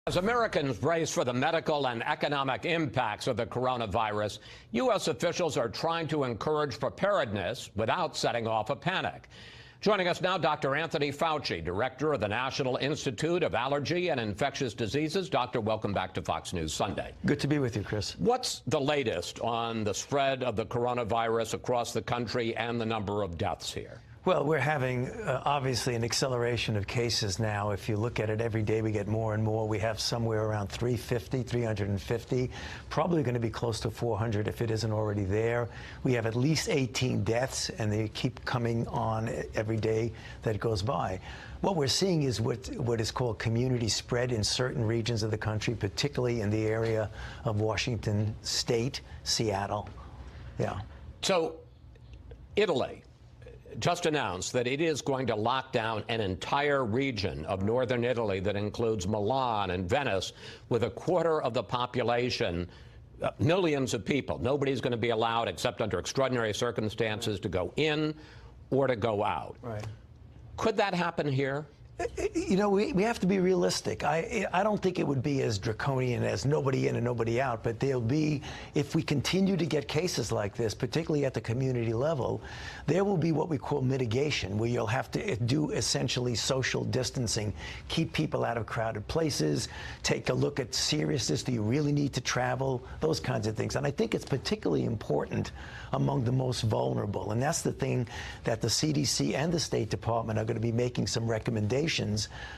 As Americans brace for the medical and economic impacts of the coronavirus, U.S. officials are trying to encourage preparedness without setting off a panic. Joining us now, Dr. Anthony Fauci, director of the National Institute of Allergy and Infectious Diseases. Doctor, welcome back to Fox News Sunday. Good to be with you, Chris. What's the latest on the spread of the coronavirus across the country and the number of deaths here? Well, we're having, obviously, an acceleration of cases now. If you look at it, every day we get more and more. We have somewhere around 350, probably going to be close to 400 if it isn't already there. We have at least 18 deaths, and they keep coming on every day that goes by. What we're seeing is what is called community spread in certain regions of the country, particularly in the area of Washington State, Seattle. Yeah. So, Italy just announced that it is going to lock down an entire region of northern Italy that includes Milan and Venice, with a quarter of the population, millions of people. Nobody's going to be allowed, except under extraordinary circumstances, to go in or to go out. Right. Could that happen here? You know, we have to be realistic. I don't think it would be as draconian as nobody in and nobody out, but there'll be, if we continue to get cases like this, particularly at the community level, there will be what we call mitigation, where you'll have to do essentially social distancing, keep people out of crowded places, take a look at seriousness. Do you really need to travel? Those kinds of things. And I think it's particularly important among the most vulnerable. And that's the thing that the CDC and the State Department are going to be making some recommendations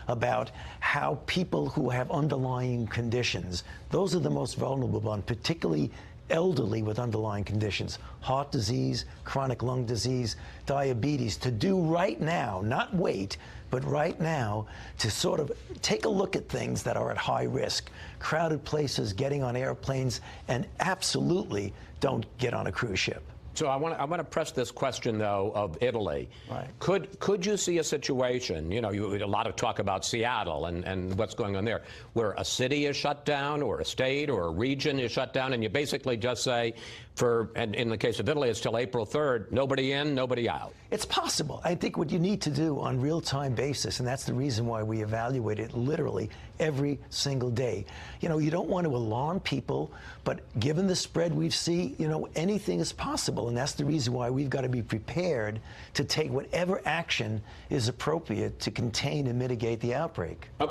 about how people who have underlying conditions, those are the most vulnerable ones, particularly elderly with underlying conditions, heart disease, chronic lung disease, diabetes, to do right now, not wait, but right now, to sort of take a look at things that are at high risk, crowded places, getting on airplanes, and absolutely don't get on a cruise ship. So I want to press this question, though, of Italy. Right. Could you see a situation, you know, a lot of talk about Seattle and what's going on there, where a city is shut down or a state or a region is shut down, and you basically just say, and in the case of Italy, it's till April 3rd, nobody in, nobody out? It's possible. I think what you need to do on a real-time basis, and that's the reason why we evaluate it literally every single day. You know, you don't want to alarm people, but given the spread we've seen, you know, anything is possible. And that's the reason why we've got to be prepared to take whatever action is appropriate to contain and mitigate the outbreak. Okay.